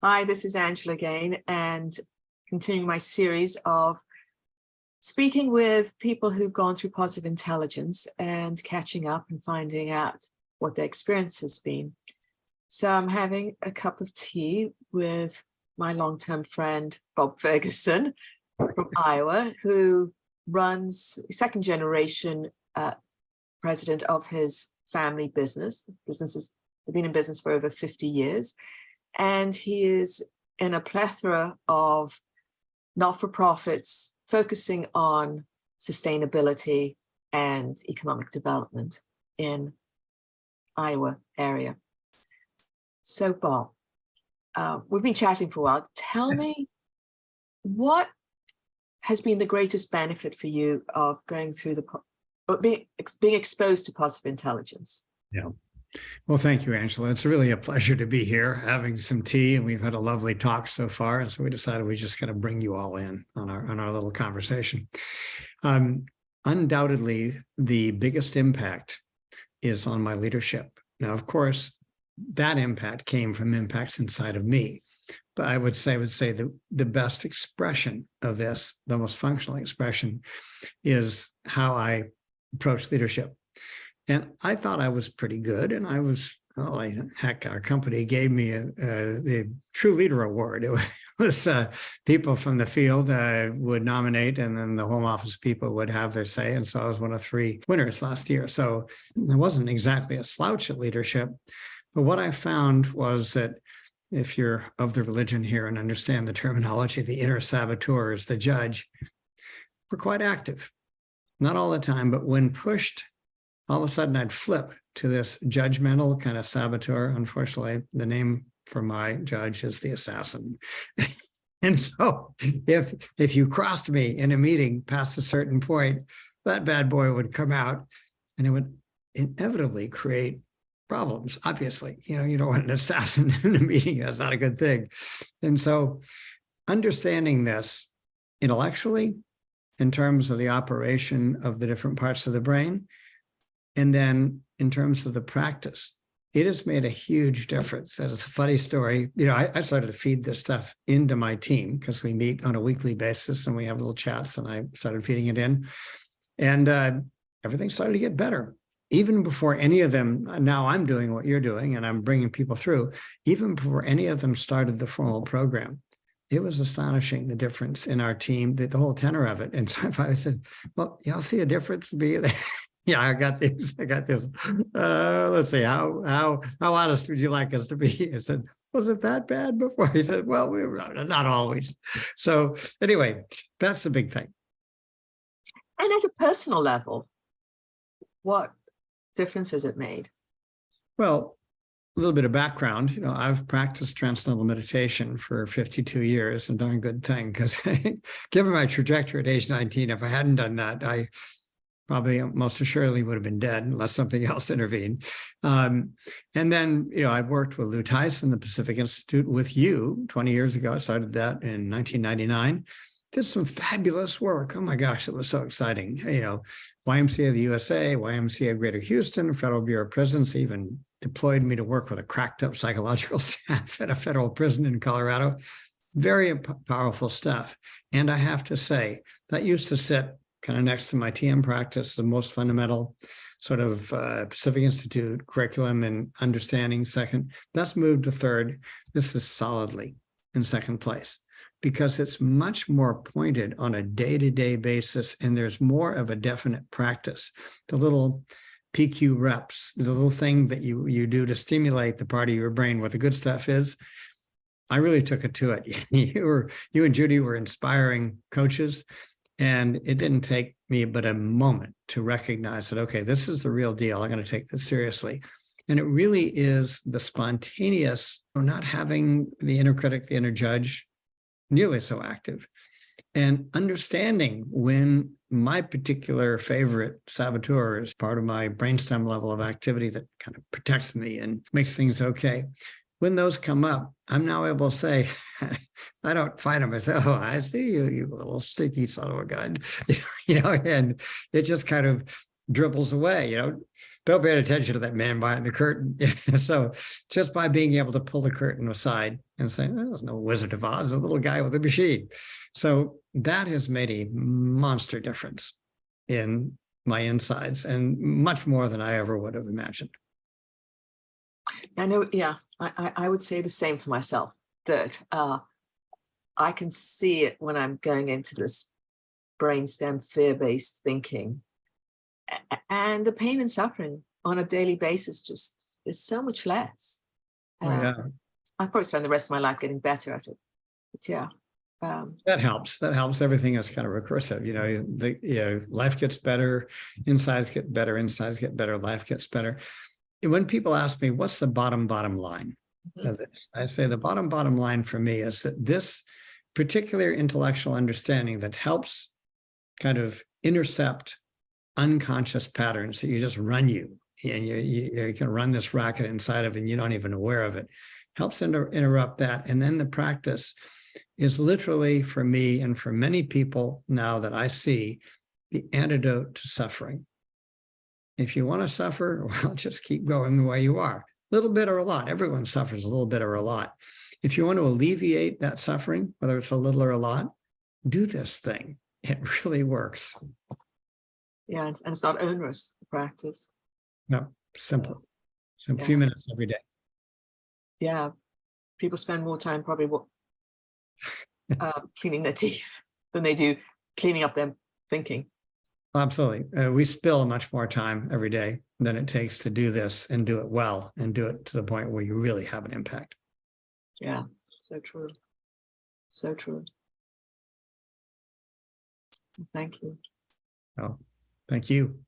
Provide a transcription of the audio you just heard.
Hi, this is Angela again, and continuing my series of speaking with people who've gone through positive intelligence and catching up and finding out what their experience has been. So I'm having a cup of tea with my long-term friend, Bob Ferguson from Iowa, who runs second generation president of his family business. They've been in business for over 50 years. And he is in a plethora of not-for-profits focusing on sustainability and economic development in Iowa area. So Bob, we've been chatting for a while. Tell me, what has been the greatest benefit for you of going through being exposed to positive intelligence? Yeah. Well, thank you, Angela. It's really a pleasure to be here having some tea, and we've had a lovely talk so far. And so we decided we just kind of bring you all in on our little conversation. Undoubtedly, the biggest impact is on my leadership. Now, of course, that impact came from impacts inside of me. But I would say the best expression of this, the most functional expression, is how I approach leadership. And I thought I was pretty good, and I was, heck, our company gave me the True Leader Award. It was people from the field would nominate, and then the home office people would have their say. And so I was one of 3 winners last year. So I wasn't exactly a slouch at leadership. But what I found was that if you're of the religion here and understand the terminology, the inner saboteur is the judge, we're quite active. Not all the time, but when pushed, all of a sudden I'd flip to this judgmental kind of saboteur. Unfortunately, the name for my judge is the assassin. And so if you crossed me in a meeting past a certain point, that bad boy would come out, and it would inevitably create problems. Obviously, you don't want an assassin in a meeting. That's not a good thing. And so understanding this intellectually in terms of the operation of the different parts of the brain, and then in terms of the practice, it has made a huge difference. That is a funny story. I started to feed this stuff into my team because we meet on a weekly basis and we have little chats, and I started feeding it in, and everything started to get better. Even before any of them, now I'm doing what you're doing and I'm bringing people through, even before any of them started the formal program, it was astonishing, the difference in our team, the whole tenor of it. And so I said, well, y'all see a difference? Yeah, I got this. Let's see, how honest would you like us to be? I said, was it that bad before? He said, well, we were not always. So anyway, that's the big thing. And at a personal level, what difference has it made? Well, a little bit of background. I've practiced transcendental meditation for 52 years, a darn good thing, because given my trajectory at age 19, if I hadn't done that, I probably most assuredly would have been dead unless something else intervened. And then, I've worked with Lou Tyson, the Pacific Institute, with you 20 years ago. I started that in 1999. Did some fabulous work. Oh my gosh, it was so exciting. YMCA of the USA, YMCA of Greater Houston, Federal Bureau of Prisons even deployed me to work with a cracked up psychological staff at a federal prison in Colorado. Very powerful stuff. And I have to say, that used to sit kind of next to my TM practice, the most fundamental sort of Pacific Institute curriculum and understanding second. That's moved to third. This is solidly in second place, because it's much more pointed on a day-to-day basis, and there's more of a definite practice. The little PQ reps, the little thing that you do to stimulate the part of your brain where the good stuff is, I really took it to it. You and Judy were inspiring coaches, and it didn't take me but a moment to recognize that, okay, this is the real deal. I'm going to take this seriously. And it really is the spontaneous, not having the inner critic, the inner judge, nearly so active, and understanding when my particular favorite saboteur is part of my brainstem level of activity that kind of protects me and makes things okay. When those come up, I'm now able to say, I don't find them. I say, oh, I see you, you little stinky son of a gun, and it just kind of dribbles away, don't pay attention to that man behind the curtain. So just by being able to pull the curtain aside and say, oh, there's no Wizard of Oz, a little guy with a machine. So that has made a monster difference in my insides, and much more than I ever would have imagined. I know, yeah, I would say the same for myself, that I can see it when I'm going into this brainstem fear-based thinking, and the pain and suffering on a daily basis just is so much less. Yeah. I probably spend the rest of my life getting better at it, but yeah. That helps. Everything is kind of recursive. Life gets better, insides get better, life gets better. When people ask me, what's the bottom line of this? I say the bottom line for me is that this particular intellectual understanding that helps kind of intercept unconscious patterns that you just run and you can run this racket inside of, and you don't even aware of it, helps interrupt that. And then the practice is literally, for me and for many people now that I see, the antidote to suffering. If you want to suffer, well, just keep going the way you are. A little bit or a lot. Everyone suffers a little bit or a lot. If you want to alleviate that suffering, whether it's a little or a lot, do this thing. It really works. Yeah, and it's not onerous, the practice. No, simple. A few minutes every day. Yeah, people spend more time probably cleaning their teeth than they do cleaning up their thinking. Absolutely. We spill much more time every day than it takes to do this and do it well and do it to the point where you really have an impact. Yeah, so true. So true. Thank you. Oh, thank you.